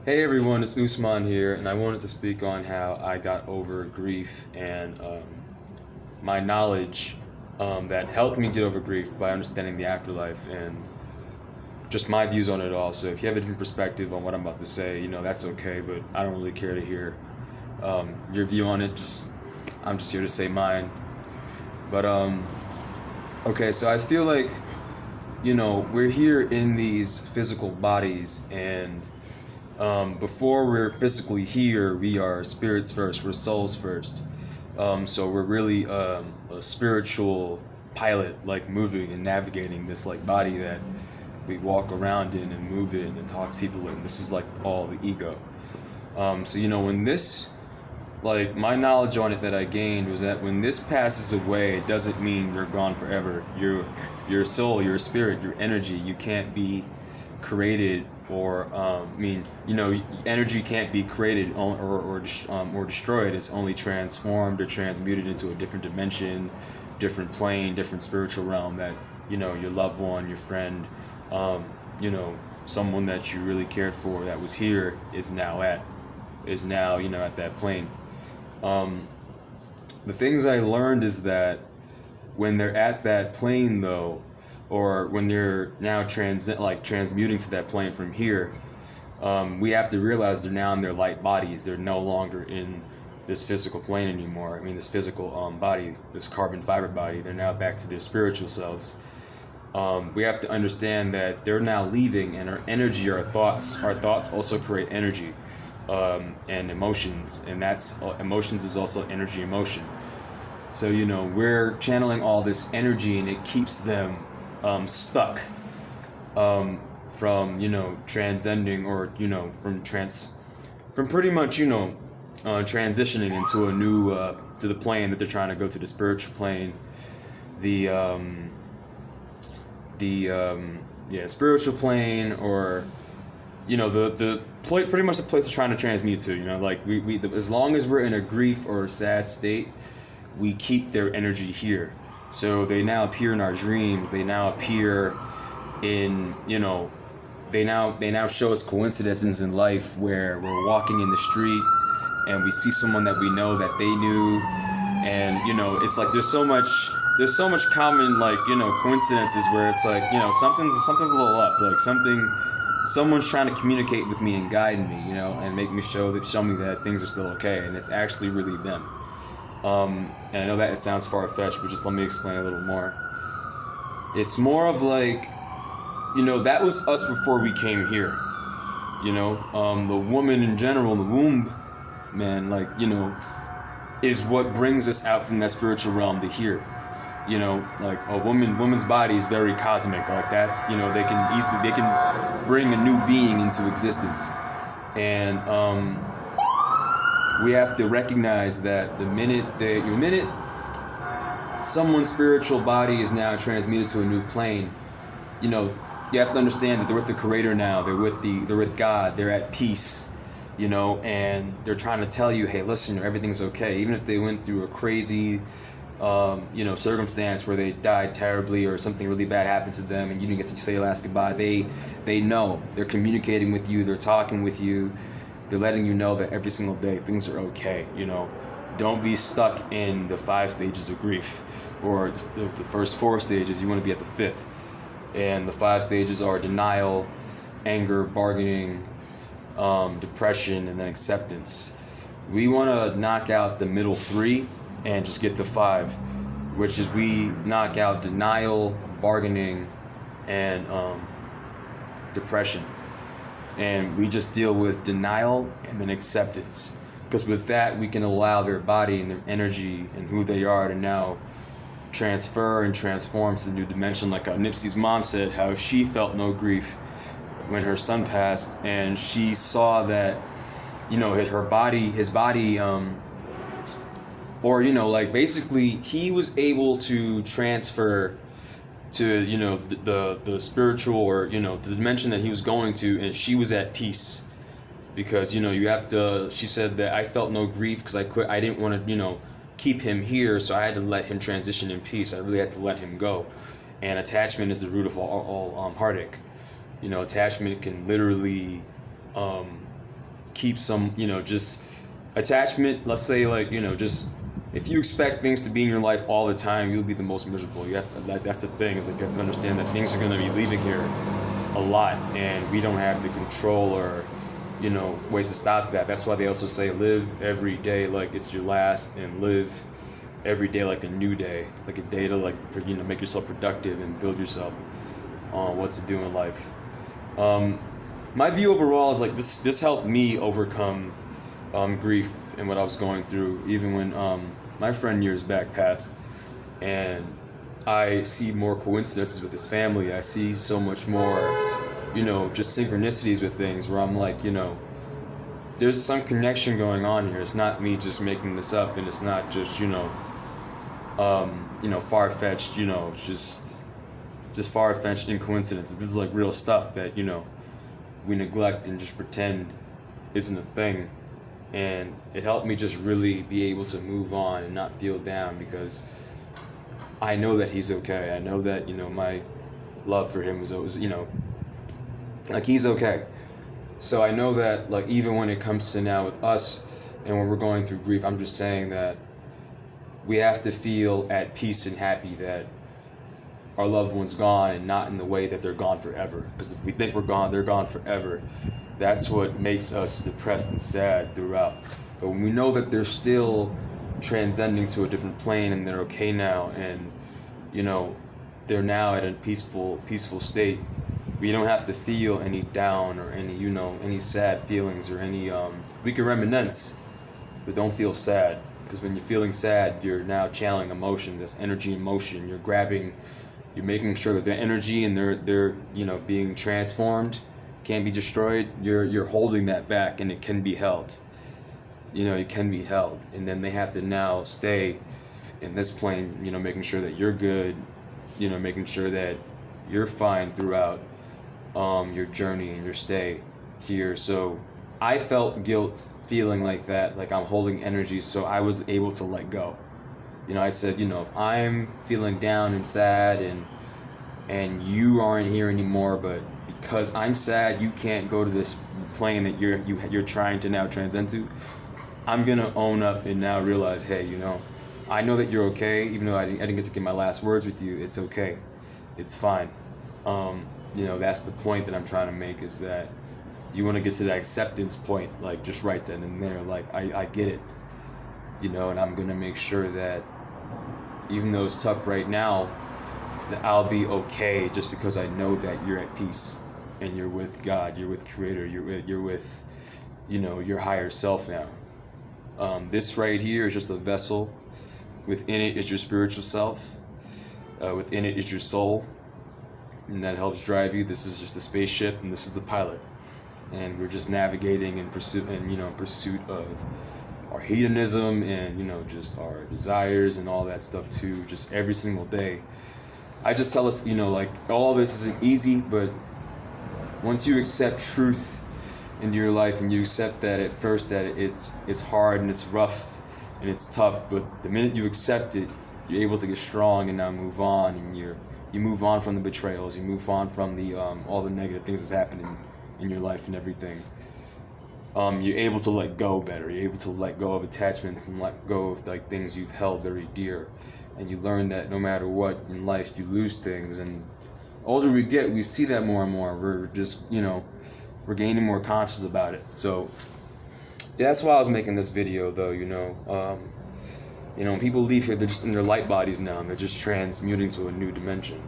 Hey everyone, it's Usman here, and I wanted to speak on how I got over grief and my knowledge that helped me get over grief by understanding the afterlife and just my views on it all. So if you have a different perspective on what I'm about to say, that's okay, but I don't really care to hear your view on it. I'm just here to say mine. But okay, so I feel like, we're here in these physical bodies and before we're physically here, we are spirits first, we're souls first. So we're really a spiritual pilot, like moving and navigating this like body that we walk around in and move in and talk to people in. This is like all the ego. So when this, like my knowledge on it that I gained was that when this passes away, it doesn't mean you're gone forever. Your soul, your spirit, your energy, you can't be created or energy can't be created or destroyed. It's only transformed or transmuted into a different dimension, different plane, different spiritual realm that your loved one, your friend, someone that you really cared for that was here is now at that plane. The things I learned is that when they're at that plane though, or when they're now transmuting to that plane from here, we have to realize they're now in their light bodies. They're no longer in this physical plane anymore. This physical body, this carbon fiber body. They're now back to their spiritual selves. We have to understand that they're now leaving, and our energy, our thoughts also create energy and emotions, and that's emotions is also energy, emotion. So we're channeling all this energy, and it keeps them stuck from transcending or from pretty much transitioning into a new to the plane that they're trying to go to, the spiritual plane, the spiritual plane, or the pretty much the place they're trying to transmute to. We as long as we're in a grief or a sad state, we keep their energy here. So they now appear in our dreams. They now appear in, they now show us coincidences in life where we're walking in the street and we see someone that we know that they knew, and it's like there's so much common coincidences where it's like something's a little up, like someone's trying to communicate with me and guide me, and make me show me that things are still okay, and it's actually really them. And I know that it sounds far-fetched, but just let me explain a little more. It's more of like, that was us before we came here. The woman in general, the womb, man, is what brings us out from that spiritual realm to here. Like a woman's body is very cosmic, like that. They can bring a new being into existence, and we have to recognize that the minute someone's spiritual body is now transmuted to a new plane, you have to understand that they're with the Creator now. They're with God. They're at peace, and they're trying to tell you, hey, listen, everything's okay. Even if they went through a crazy, circumstance where they died terribly or something really bad happened to them and you didn't get to say your last goodbye, they know. They're communicating with you. They're talking with you. They're letting you know that every single day things are okay. Don't be stuck in the 5 stages of grief, or the first 4 stages. You want to be at the 5th. And the 5 stages are denial, anger, bargaining, depression, and then acceptance. We want to knock out the middle 3 and just get to 5, which is we knock out denial, bargaining, and depression. And we just deal with denial and then acceptance. Because with that, we can allow their body and their energy and who they are to now transfer and transform to the new dimension. Like Nipsey's mom said, how she felt no grief when her son passed, and she saw that, his body, basically he was able to transfer to the spiritual, or the dimension that he was going to, and she was at peace, because she said that I felt no grief because I didn't want to keep him here, so I had to let him transition in peace. I really had to let him go. And attachment is the root of all heartache. Attachment can literally keep some, just attachment. Let's say, like, just if you expect things to be in your life all the time, you'll be the most miserable. That's the thing, is that you have to understand that things are going to be leaving here a lot, and we don't have the control or ways to stop that. That's why they also say live every day like it's your last, and live every day like a new day, like a day to, like, make yourself productive and build yourself on what to do in life. My view overall is like this helped me overcome grief and what I was going through, even when my friend years back passed, and I see more coincidences with his family. I see so much more, just synchronicities with things where I'm like, there's some connection going on here. It's not me just making this up, and it's not just, far-fetched, just far-fetched in coincidences. This is like real stuff that, we neglect and just pretend isn't a thing. And it helped me just really be able to move on and not feel down, because I know that he's okay. I know that, my love for him was always, like, he's okay. So I know that, like, even when it comes to now with us and when we're going through grief, I'm just saying that we have to feel at peace and happy that our loved one's gone, and not in the way that they're gone forever. Because if we think we're gone, they're gone forever. That's what makes us depressed and sad throughout. But when we know that they're still transcending to a different plane, and they're okay now, and they're now at a peaceful state, we don't have to feel any down or any sad feelings or any we can reminisce, but don't feel sad. Because when you're feeling sad, you're now channeling emotion. That's energy in motion. You're making sure that their energy and they're being transformed, can't be destroyed. You're holding that back, and it can be held. It can be held, and then they have to now stay in this plane. Making sure that you're good. Making sure that you're fine throughout your journey and your stay here. So I felt guilt feeling like that, like I'm holding energy, so I was able to let go. I said, if I'm feeling down and sad, and you aren't here anymore, but because I'm sad, you can't go to this plane that you're trying to now transcend to, I'm gonna own up and now realize, hey, I know that you're okay, even though I didn't get to get my last words with you. It's okay, it's fine. That's the point that I'm trying to make, is that you want to get to that acceptance point, like, just right then and there, like, I get it, and I'm gonna make sure that even though it's tough right now, that I'll be okay, just because I know that you're at peace, and you're with God, you're with Creator, you're with your higher self now. This right here is just a vessel. Within it is your spiritual self. Within it is your soul, and that helps drive you. This is just a spaceship, and this is the pilot, and we're just navigating in pursuit of our hedonism and just our desires and all that stuff too, just every single day. I just tell us, like, all this isn't easy, but once you accept truth into your life, and you accept that at first that it's hard and it's rough and it's tough, but the minute you accept it, you're able to get strong and now move on, and you move on from the betrayals, you move on from the all the negative things that's happening in your life and everything. You're able to let go better. You're able to let go of attachments and let go of, like, things you've held very dear. And you learn that no matter what in life, you lose things. And older we get, we see that more and more. We're just, we're gaining more conscious about it. So yeah, that's why I was making this video, though. When people leave here, they're just in their light bodies now, and they're just transmuting to a new dimension.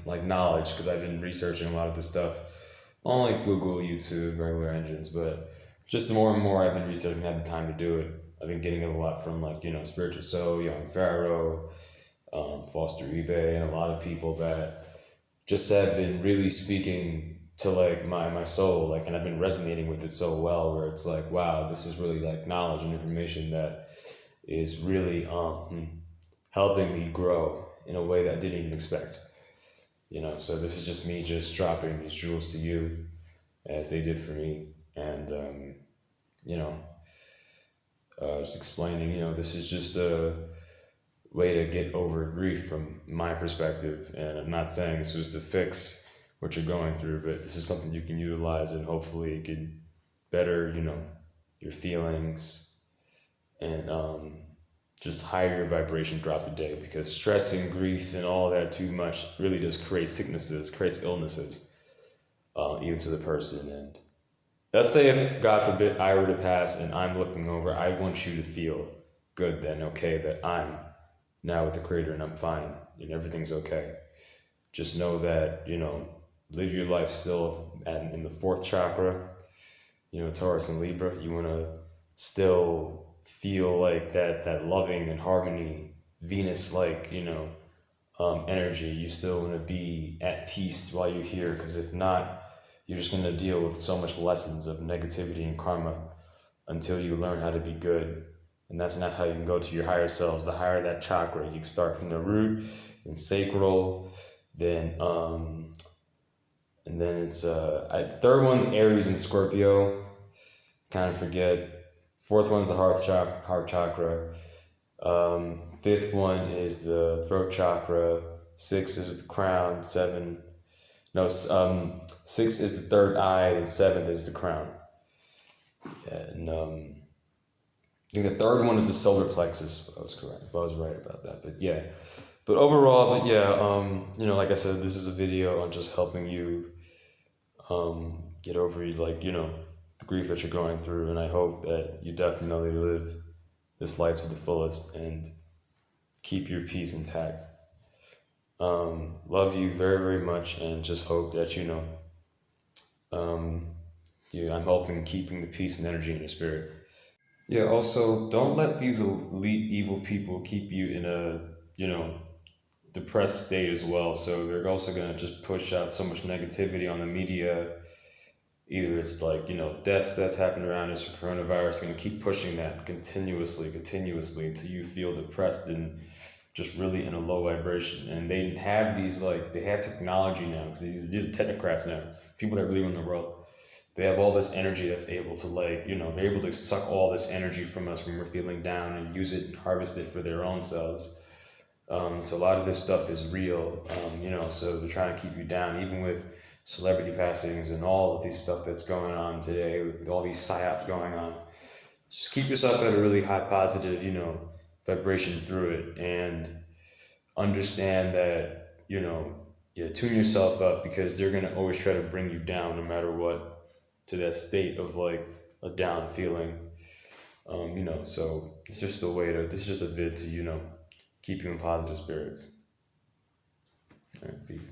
Like knowledge, because I've been researching a lot of this stuff on, like, Google, YouTube, regular engines, but just the more and more I've been researching, I had the time to do it. I've been getting it a lot from, like, Spiritual Soul, Young Pharaoh, Foster eBay, and a lot of people that just have been really speaking to, like, my soul, like, and I've been resonating with it so well, where it's like, wow, this is really, like, knowledge and information that is really helping me grow in a way that I didn't even expect. So this is just me just dropping these jewels to you, as they did for me, and just explaining, this is just a way to get over grief from my perspective. And I'm not saying this was to fix what you're going through, but this is something you can utilize, and hopefully it can better, your feelings, and just higher your vibration throughout the day, because stress and grief and all that too much really just creates sicknesses, creates illnesses, even to the person. And let's say if, God forbid, I were to pass and I'm looking over, I want you to feel good then, okay, that I'm now with the Creator and I'm fine and everything's okay. Just know that, live your life still in the fourth chakra, Taurus and Libra. You want to still feel like that loving and harmony, Venus like, energy. You still want to be at peace while you're here, because if not, you're just going to deal with so much lessons of negativity and karma until you learn how to be good. And that's not how you can go to your higher selves. The higher that chakra, you can start from the root and sacral, then and then it's third one's Aries and Scorpio. Kind of forget. Fourth one's the heart chakra. Fifth one is the throat chakra. Six is the crown. Six is the third eye, and seventh is the crown. Yeah, and I think the third one is the solar plexus. If I was correct. If I was right about that, but yeah. But overall, like I said, this is a video on just helping you get over the grief that you're going through, and I hope that you definitely live this life to the fullest and keep your peace intact. Love you very, very much, and just hope that I'm helping keeping the peace and energy in your spirit. Yeah, also, don't let these elite evil people keep you in a, depressed state as well. So they're also going to just push out so much negativity on the media. Either it's deaths that's happened around us, or coronavirus, going to keep pushing that continuously until you feel depressed and just really in a low vibration. And they have they have technology now, because these are technocrats now, people that really run the world. They have all this energy that's able to they're able to suck all this energy from us when we're feeling down and use it and harvest it for their own selves. So a lot of this stuff is real, so they're trying to keep you down, even with celebrity passings and all of these stuff that's going on today, with all these psyops going on. Just keep yourself at a really high positive, vibration through it, and understand that, tune yourself up, because they're going to always try to bring you down no matter what, to that state of a down feeling. So it's just this is just a vid to, keep you in positive spirits. All right, peace.